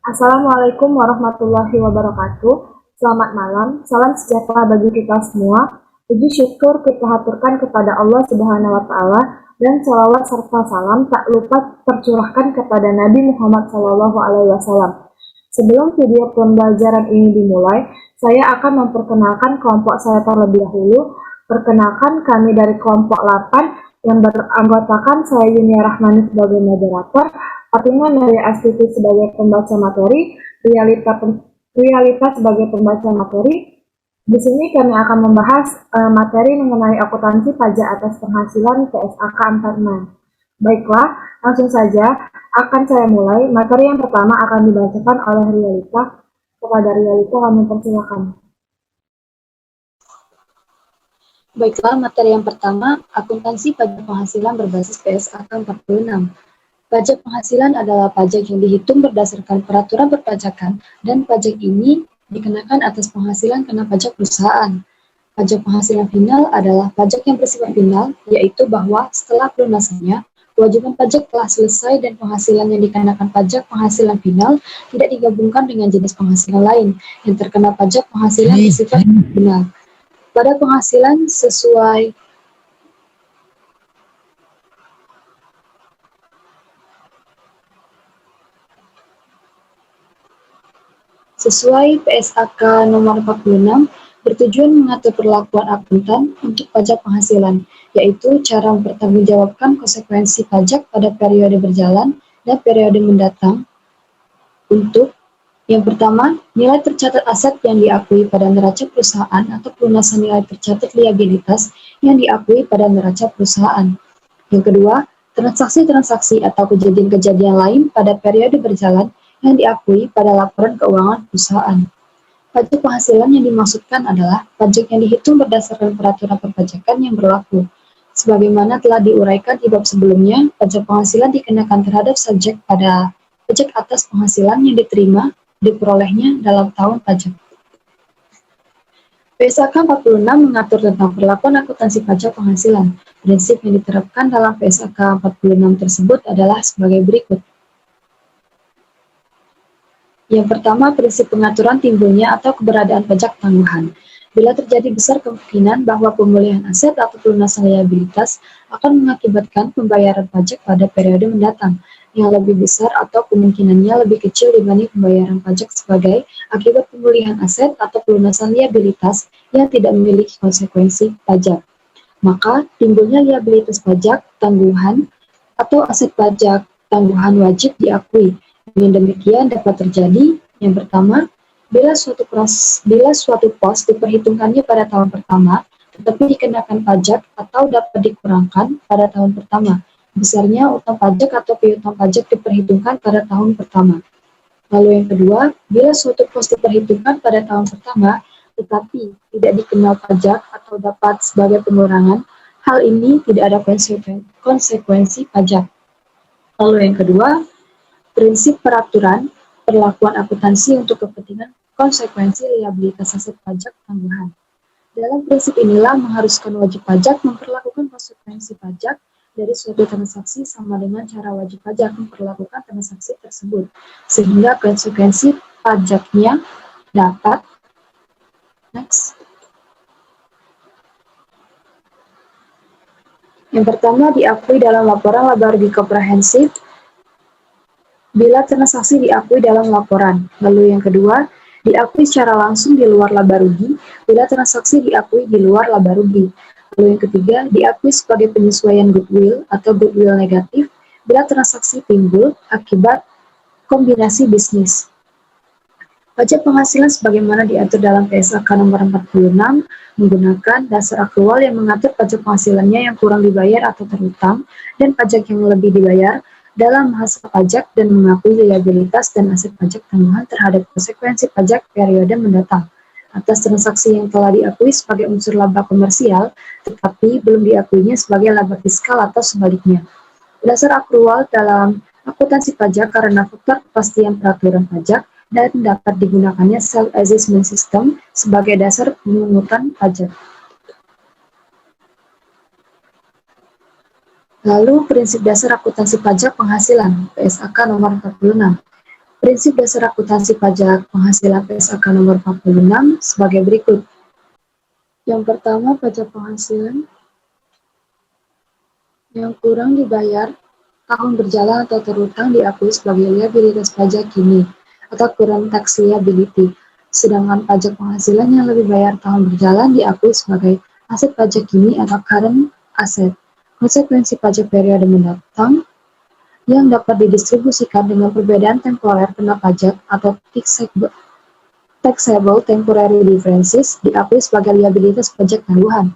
Assalamualaikum warahmatullahi wabarakatuh. Selamat malam, salam sejahtera bagi kita semua. Puji syukur kita haturkan kepada Allah Subhanahu wa Ta'ala, dan salawat serta salam tak lupa tercurahkan kepada Nabi Muhammad SAW. Sebelum video pembelajaran ini dimulai, saya akan memperkenalkan kelompok saya terlebih dahulu. Perkenalkan, kami dari kelompok 8 yang beranggotakan saya Yunia Rahmani sebagai moderator, Fatima Naya Astuti sebagai pembaca materi, Realita sebagai pembaca materi. Di sini kami akan membahas materi mengenai akuntansi pajak atas penghasilan PSAK 46. Baiklah, langsung saja akan saya mulai. Materi yang pertama akan dibacakan oleh Realita. Kepada Realita kami persilakan. Baiklah, materi yang pertama, akuntansi pajak penghasilan berbasis PSAK 46. Pajak penghasilan adalah pajak yang dihitung berdasarkan peraturan perpajakan, dan pajak ini dikenakan atas penghasilan kena pajak perusahaan. Pajak penghasilan final adalah pajak yang bersifat final, yaitu bahwa setelah pelunasannya, kewajiban pajak telah selesai dan penghasilan yang dikenakan pajak penghasilan final tidak digabungkan dengan jenis penghasilan lain yang terkena pajak penghasilan bersifat final. Pada penghasilan sesuai PSAK nomor 46 bertujuan mengatur perlakuan akuntan untuk pajak penghasilan, yaitu cara mempertanggungjawabkan konsekuensi pajak pada periode berjalan dan periode mendatang. Untuk yang pertama, nilai tercatat aset yang diakui pada neraca perusahaan atau pelunasan nilai tercatat liabilitas yang diakui pada neraca perusahaan. Yang kedua, transaksi-transaksi atau kejadian-kejadian lain pada periode berjalan yang diakui pada laporan keuangan perusahaan. Pajak penghasilan yang dimaksudkan adalah pajak yang dihitung berdasarkan peraturan perpajakan yang berlaku. Sebagaimana telah diuraikan di bab sebelumnya, pajak penghasilan dikenakan terhadap subjek pada pajak atas penghasilan yang diperolehnya dalam tahun pajak. PSAK 46 mengatur tentang perlakuan akuntansi pajak penghasilan. Prinsip yang diterapkan dalam PSAK 46 tersebut adalah sebagai berikut. Yang pertama, prinsip pengaturan timbulnya atau keberadaan pajak tangguhan. Bila terjadi besar kemungkinan bahwa pemulihan aset atau pelunasan liabilitas akan mengakibatkan pembayaran pajak pada periode mendatang yang lebih besar atau kemungkinannya lebih kecil dibanding pembayaran pajak sebagai akibat pemulihan aset atau pelunasan liabilitas yang tidak memiliki konsekuensi pajak. Maka timbulnya liabilitas pajak tangguhan atau aset pajak tangguhan wajib diakui. Dengan demikian dapat terjadi yang pertama, bila suatu pos diperhitungkannya pada tahun pertama, tetapi dikenakan pajak atau dapat dikurangkan pada tahun pertama, besarnya utang pajak atau piutang pajak diperhitungkan pada tahun pertama. Lalu yang kedua, bila suatu pos diperhitungkan pada tahun pertama, tetapi tidak dikenal pajak atau dapat sebagai pengurangan, hal ini tidak ada konsekuensi pajak. Lalu yang kedua, prinsip peraturan perlakuan akuntansi untuk kepentingan konsekuensi liabilitas aset pajak tangguhan. Dalam prinsip inilah mengharuskan wajib pajak memperlakukan konsekuensi pajak dari suatu transaksi sama dengan cara wajib pajak memperlakukan transaksi tersebut, sehingga konsekuensi pajaknya dapat Yang pertama, diakui dalam laporan laba rugi komprehensif bila transaksi diakui dalam laporan. Lalu yang kedua, diakui secara langsung di luar laba rugi bila transaksi diakui di luar laba rugi. Lalu yang ketiga, diakui sebagai penyesuaian goodwill atau goodwill negatif bila transaksi timbul akibat kombinasi bisnis. Pajak penghasilan sebagaimana diatur dalam PSAK nomor 46 menggunakan dasar akrual yang mengatur pajak penghasilannya yang kurang dibayar atau terhutang dan pajak yang lebih dibayar dalam hasil pajak dan mengakui liabilitas dan aset pajak tangguhan terhadap konsekuensi pajak periode mendatang atas transaksi yang telah diakui sebagai unsur laba komersial tetapi belum diakuinya sebagai laba fiskal atau sebaliknya. Dasar akrual dalam akuntansi pajak karena faktor kepastian peraturan pajak dan dapat digunakannya self-assessment system sebagai dasar pemungutan pajak. Lalu, prinsip dasar akuntansi pajak penghasilan, PSAK nomor 46. Prinsip dasar akuntansi pajak penghasilan PSAK nomor 46 sebagai berikut. Yang pertama, pajak penghasilan yang kurang dibayar tahun berjalan atau terutang diakui sebagai liabilitas pajak kini atau current tax liability. Sedangkan pajak penghasilan yang lebih bayar tahun berjalan diakui sebagai aset pajak kini atau current asset. Konsekuensi pajak periode mendatang yang dapat didistribusikan dengan perbedaan temporer kena pajak atau taxable temporary differences diakui sebagai liabilitas pajak tangguhan.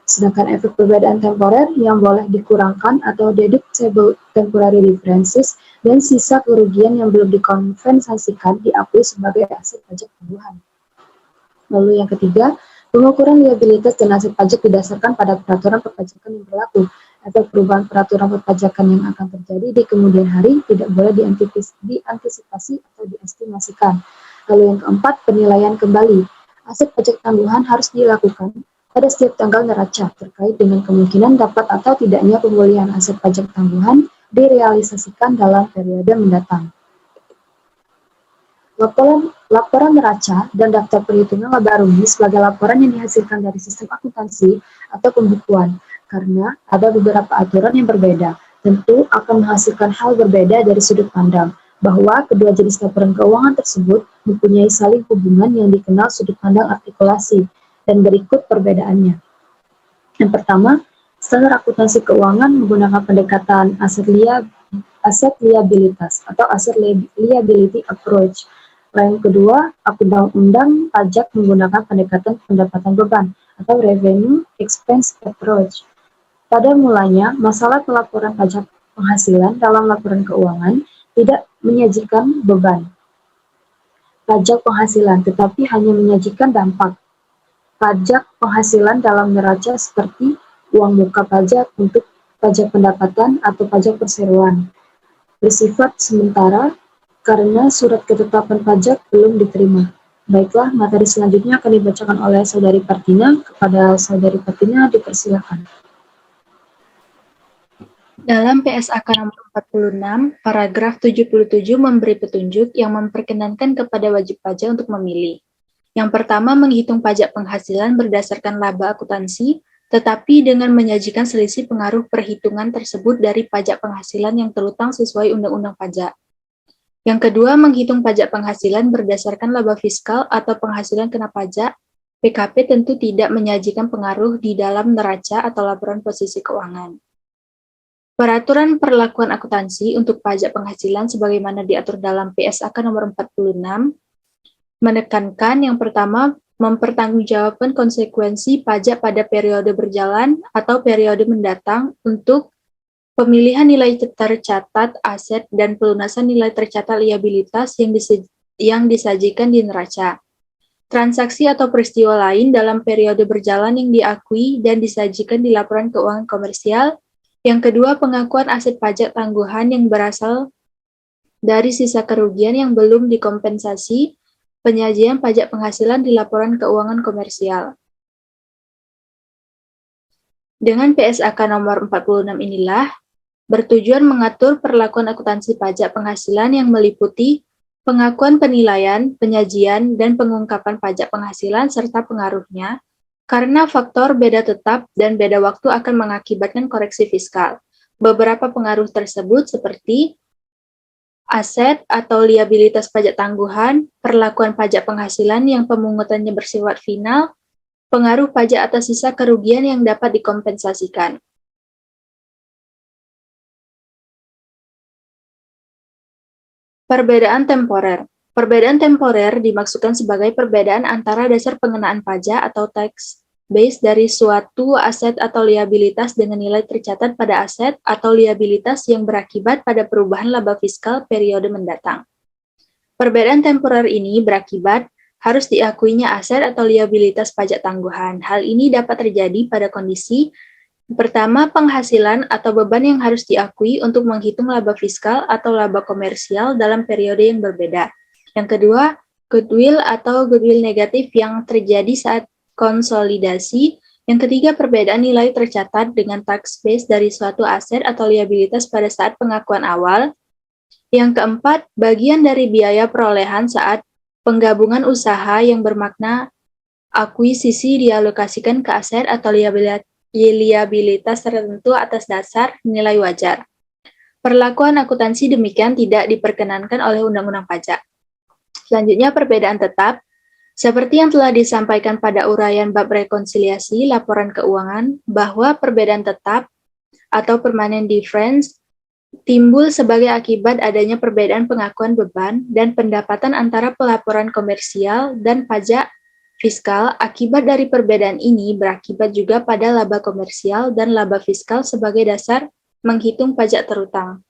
Sedangkan efek perbedaan temporer yang boleh dikurangkan atau deductible temporary differences dan sisa kerugian yang belum dikompensasikan diakui sebagai aset pajak tangguhan. Lalu yang ketiga, pengukuran liabilitas dan aset pajak didasarkan pada peraturan perpajakan yang berlaku. Efek perubahan peraturan perpajakan yang akan terjadi di kemudian hari tidak boleh diantisipasi atau diestimasikan. Lalu yang keempat, penilaian kembali. Aset pajak tangguhan harus dilakukan pada setiap tanggal neraca terkait dengan kemungkinan dapat atau tidaknya pemulihan aset pajak tangguhan direalisasikan dalam periode mendatang. Laporan neraca dan daftar perhitungan laba rugi sebagai laporan yang dihasilkan dari sistem akuntansi atau pembukuan, karena ada beberapa aturan yang berbeda, tentu akan menghasilkan hal berbeda dari sudut pandang, bahwa kedua jenis laporan keuangan tersebut mempunyai saling hubungan yang dikenal sudut pandang artikulasi, dan berikut perbedaannya. Yang pertama, standar akuntansi keuangan menggunakan pendekatan aset liabilitas atau asset liability approach. Yang kedua, undang-undang pajak menggunakan pendekatan pendapatan beban atau revenue expense approach. Pada mulanya, masalah pelaporan pajak penghasilan dalam laporan keuangan tidak menyajikan beban pajak penghasilan, tetapi hanya menyajikan dampak pajak penghasilan dalam neraca seperti uang muka pajak untuk pajak pendapatan atau pajak perseroan. Bersifat sementara karena surat ketetapan pajak belum diterima. Baiklah, materi selanjutnya akan dibacakan oleh Saudari Partina. Kepada Saudari Partina, dipersilakan. Dalam PSAK nomor 46, paragraf 77 memberi petunjuk yang memperkenankan kepada wajib pajak untuk memilih. Yang pertama, menghitung pajak penghasilan berdasarkan laba akuntansi, tetapi dengan menyajikan selisih pengaruh perhitungan tersebut dari pajak penghasilan yang terutang sesuai Undang-Undang Pajak. Yang kedua, menghitung pajak penghasilan berdasarkan laba fiskal atau penghasilan kena pajak. PKP tentu tidak menyajikan pengaruh di dalam neraca atau laporan posisi keuangan. Peraturan perlakuan akuntansi untuk pajak penghasilan sebagaimana diatur dalam PSAK nomor 46 menekankan yang pertama, mempertanggungjawabkan konsekuensi pajak pada periode berjalan atau periode mendatang untuk pemilihan nilai tercatat aset dan pelunasan nilai tercatat liabilitas yang disajikan di neraca. Transaksi atau peristiwa lain dalam periode berjalan yang diakui dan disajikan di laporan keuangan komersial. Yang kedua, pengakuan aset pajak tangguhan yang berasal dari sisa kerugian yang belum dikompensasi, penyajian pajak penghasilan di laporan keuangan komersial. Dengan PSAK nomor 46 inilah, bertujuan mengatur perlakuan akuntansi pajak penghasilan yang meliputi pengakuan penilaian, penyajian, dan pengungkapan pajak penghasilan serta pengaruhnya, karena faktor beda tetap dan beda waktu akan mengakibatkan koreksi fiskal. Beberapa pengaruh tersebut seperti aset atau liabilitas pajak tangguhan, perlakuan pajak penghasilan yang pemungutannya bersifat final, pengaruh pajak atas sisa kerugian yang dapat dikompensasikan. Perbedaan temporer. Perbedaan temporer dimaksudkan sebagai perbedaan antara dasar pengenaan pajak atau tax base dari suatu aset atau liabilitas dengan nilai tercatat pada aset atau liabilitas yang berakibat pada perubahan laba fiskal periode mendatang. Perbedaan temporer ini berakibat harus diakuinya aset atau liabilitas pajak tangguhan. Hal ini dapat terjadi pada kondisi pertama, penghasilan atau beban yang harus diakui untuk menghitung laba fiskal atau laba komersial dalam periode yang berbeda. Yang kedua, goodwill atau goodwill negatif yang terjadi saat konsolidasi. Yang ketiga, perbedaan nilai tercatat dengan tax base dari suatu aset atau liabilitas pada saat pengakuan awal. Yang keempat, bagian dari biaya perolehan saat penggabungan usaha yang bermakna akuisisi dialokasikan ke aset atau liabilitas tertentu atas dasar nilai wajar. Perlakuan akuntansi demikian tidak diperkenankan oleh Undang-Undang Pajak. Selanjutnya, perbedaan tetap. Seperti yang telah disampaikan pada uraian bab rekonsiliasi laporan keuangan, bahwa perbedaan tetap atau permanent difference timbul sebagai akibat adanya perbedaan pengakuan beban dan pendapatan antara pelaporan komersial dan pajak fiskal. Akibat dari perbedaan ini berakibat juga pada laba komersial dan laba fiskal sebagai dasar menghitung pajak terutang.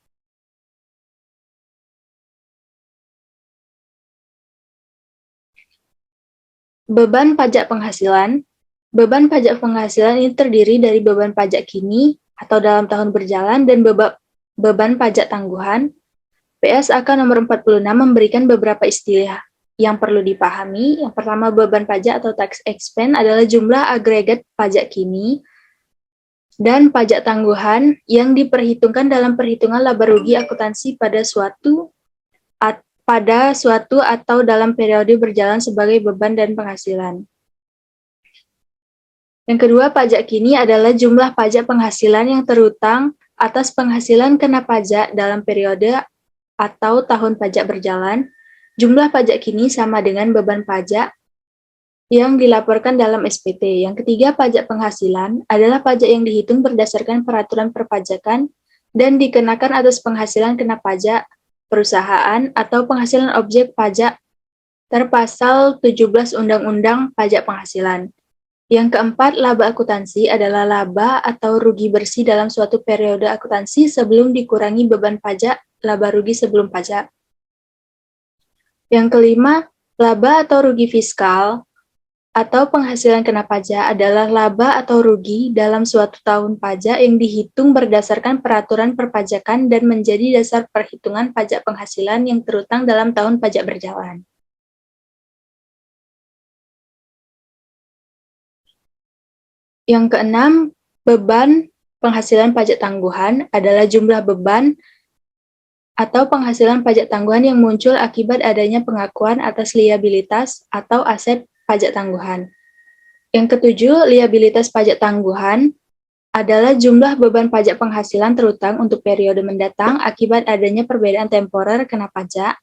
Beban pajak penghasilan. Beban pajak penghasilan ini terdiri dari beban pajak kini atau dalam tahun berjalan dan beban pajak tangguhan. PSAK nomor 46 memberikan beberapa istilah yang perlu dipahami. Yang pertama, beban pajak atau tax expense adalah jumlah agregat pajak kini dan pajak tangguhan yang diperhitungkan dalam perhitungan laba rugi akuntansi pada suatu atau dalam periode berjalan sebagai beban dan penghasilan. Yang kedua, pajak kini adalah jumlah pajak penghasilan yang terutang atas penghasilan kena pajak dalam periode atau tahun pajak berjalan. Jumlah pajak kini sama dengan beban pajak yang dilaporkan dalam SPT. Yang ketiga, pajak penghasilan adalah pajak yang dihitung berdasarkan peraturan perpajakan dan dikenakan atas penghasilan kena pajak perusahaan atau penghasilan objek pajak terpasal 17 Undang-Undang Pajak Penghasilan. Yang keempat, laba akuntansi adalah laba atau rugi bersih dalam suatu periode akuntansi sebelum dikurangi beban pajak, laba rugi sebelum pajak. Yang kelima, laba atau rugi fiskal atau penghasilan kena pajak adalah laba atau rugi dalam suatu tahun pajak yang dihitung berdasarkan peraturan perpajakan dan menjadi dasar perhitungan pajak penghasilan yang terutang dalam tahun pajak berjalan. Yang keenam, beban penghasilan pajak tangguhan adalah jumlah beban atau penghasilan pajak tangguhan yang muncul akibat adanya pengakuan atas liabilitas atau aset pajak tangguhan. Yang ketujuh, liabilitas pajak tangguhan adalah jumlah beban pajak penghasilan terutang untuk periode mendatang akibat adanya perbedaan temporer kena pajak.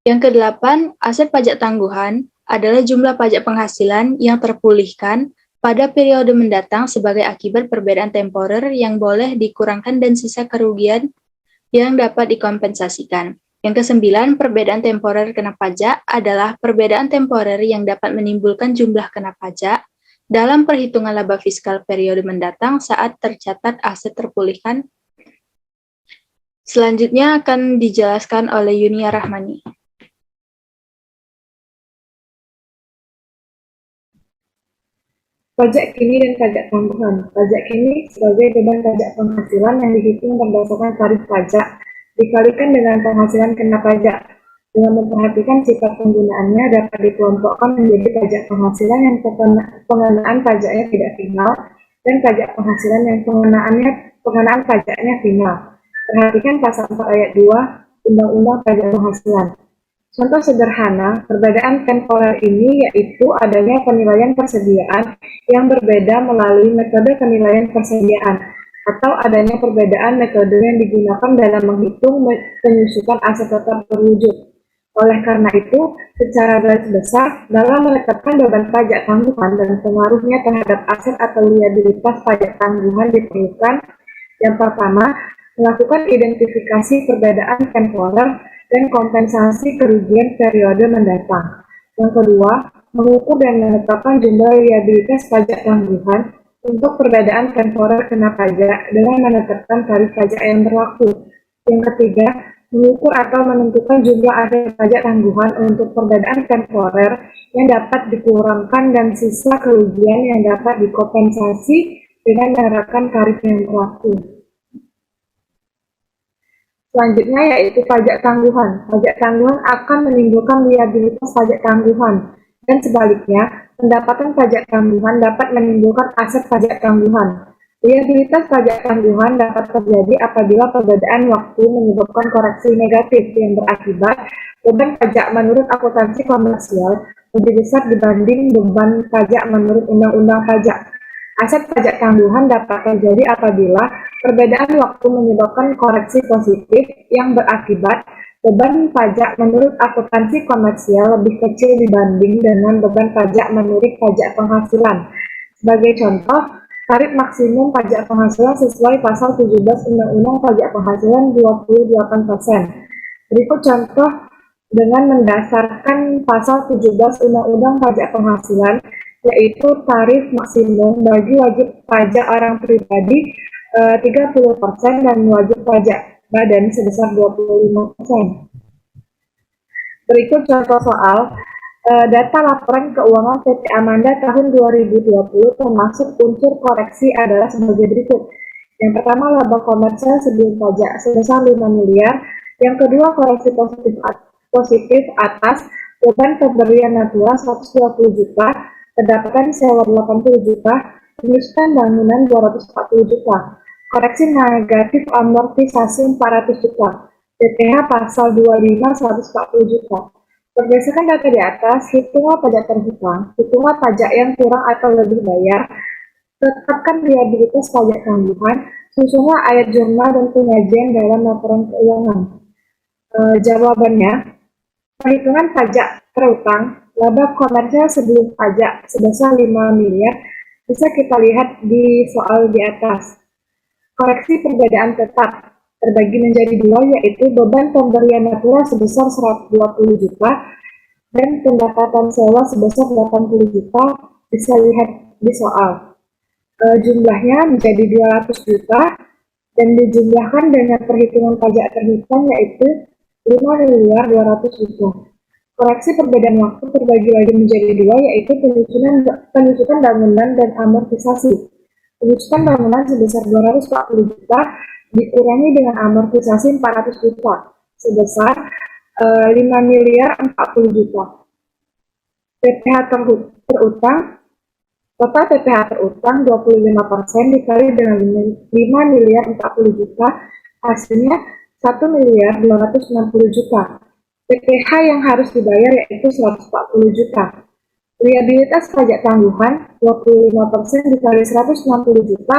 Yang kedelapan, aset pajak tangguhan adalah jumlah pajak penghasilan yang terpulihkan pada periode mendatang sebagai akibat perbedaan temporer yang boleh dikurangkan dan sisa kerugian yang dapat dikompensasikan. Yang kesembilan, perbedaan temporer kena pajak adalah perbedaan temporer yang dapat menimbulkan jumlah kena pajak dalam perhitungan laba fiskal periode mendatang saat tercatat aset terpulihkan. Selanjutnya akan dijelaskan oleh Yunia Rahmani. Pajak kini dan pajak tangguhan. Pajak kini sebagai beban pajak penghasilan yang dihitung berdasarkan tarif pajak dikalikan dengan penghasilan kena pajak. Dengan memperhatikan sifat penggunaannya dapat dikelompokkan menjadi pajak penghasilan yang pengenaan pajaknya tidak final dan pajak penghasilan yang pengenaan pajaknya final. Perhatikan pasal 4 ayat 2 Undang-Undang Pajak Penghasilan. Contoh sederhana, perbedaan temporer ini yaitu adanya penilaian persediaan yang berbeda melalui metode penilaian persediaan, atau adanya perbedaan metode yang digunakan dalam menghitung penyusutan aset tetap terwujud. Oleh karena itu, secara garis besar, dalam menetapkan beban pajak tangguhan dan pengaruhnya terhadap aset atau liabilitas pajak tangguhan diperlukan, yang pertama, melakukan identifikasi perbedaan temporer dan kompensasi kerugian periode mendatang. Yang kedua, mengukur dan menetapkan jumlah liabilitas pajak tangguhan untuk perbedaan temporer kena pajak dengan menetapkan tarif pajak yang berlaku. Yang ketiga, mengukur atau menentukan jumlah aset pajak tangguhan untuk perbedaan temporer yang dapat dikurangkan dan sisa kerugian yang dapat dikompensasi dengan menerapkan tarif yang berlaku. Selanjutnya yaitu pajak tangguhan. Pajak tangguhan akan menimbulkan liabilitas pajak tangguhan, dan sebaliknya, pendapatan pajak tangguhan dapat menimbulkan aset pajak tangguhan. Liabilitas pajak tanggungan dapat terjadi apabila perbedaan waktu menyebabkan koreksi negatif yang berakibat beban pajak menurut akuntansi komersial lebih besar dibanding beban pajak menurut undang-undang pajak. Aset pajak tanggungan dapat terjadi apabila perbedaan waktu menyebabkan koreksi positif yang berakibat beban pajak menurut akuntansi komersial lebih kecil dibanding dengan beban pajak menurut pajak penghasilan. Sebagai contoh, tarif maksimum pajak penghasilan sesuai pasal 17 Undang-Undang Pajak Penghasilan 28%. Berikut contoh dengan mendasarkan pasal 17 Undang-Undang Pajak Penghasilan, yaitu tarif maksimum bagi wajib pajak orang pribadi 30% dan wajib pajak badan sebesar 25%. Berikut contoh soal data laporan keuangan PT Amanda tahun 2020 termasuk unsur koreksi adalah sebagai berikut. Yang pertama, laba komersial sebelum pajak sebesar 5 miliar. Yang kedua, koreksi positif atas beban pemberian natura 120 juta, pendapatan sewa 80 juta, penyusutan bangunan 240 juta, koreksi negatif amortisasi 400 juta, PPh pasal 25 140 juta. Berdasarkan data di atas, hitungan pajak terhutang, hitungan pajak yang kurang atau lebih bayar, tetapkan liabilitas pajak tanggungan, susunlah ayat jurnal dan penyajian dalam laporan keuangan. Jawabannya, perhitungan pajak terhutang, laba komersial sebelum pajak sebesar 5 miliar, bisa kita lihat di soal di atas. Koreksi perbedaan tetap terbagi menjadi dua, yaitu beban pemberian natura sebesar 120 juta dan pendapatan sewa sebesar 80 juta, bisa lihat di soal. Jumlahnya menjadi 200 juta dan dijumlahkan dengan perhitungan pajak terhutang, yaitu 5 miliar 200 juta. Koreksi perbedaan waktu terbagi lagi menjadi dua, yaitu penyusutan bangunan dan amortisasi. Penyusutan bangunan sebesar 240 juta dikurangi dengan amortisasi 400 juta sebesar 5 miliar 40 juta. PPh terutang, total PPh terutang 25% dikali dengan 5 miliar 40 juta, hasilnya 1 miliar 260 juta. PPh yang harus dibayar yaitu 140 juta. Liabilitas pajak tanggungan 25% dikali 160 juta,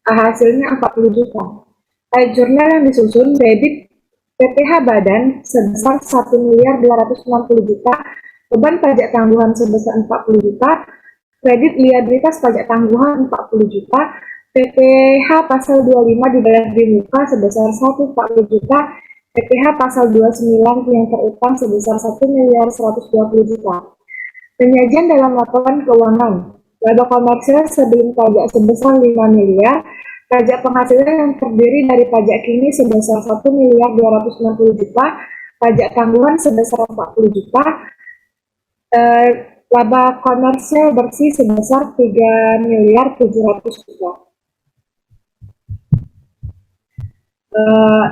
hasilnya 40 juta. Ayat jurnal yang disusun, debit PPh badan sebesar 1 miliar 260 juta, beban pajak tanggungan sebesar 40 juta, kredit liabilitas pajak tanggungan 40 juta, PPh pasal 25 dibayar di muka sebesar 140 juta, PPh pasal 29 yang terutang sebesar 1 miliar 120 juta. Penyajian dalam laporan keuangan, laba komersial sebelum pajak sebesar 5 miliar, pajak penghasilan yang terdiri dari pajak kini sebesar 1 miliar 260 juta, pajak tanggungan sebesar 40 juta, laba komersial bersih sebesar 3 miliar 700 juta.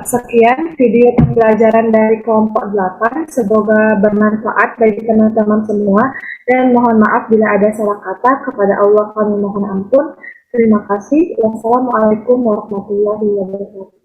Sekian video pembelajaran dari kelompok 8, semoga bermanfaat bagi teman-teman semua dan mohon maaf bila ada salah kata. Kepada Allah kami mohon ampun. Terima kasih. Wassalamualaikum warahmatullahi wabarakatuh.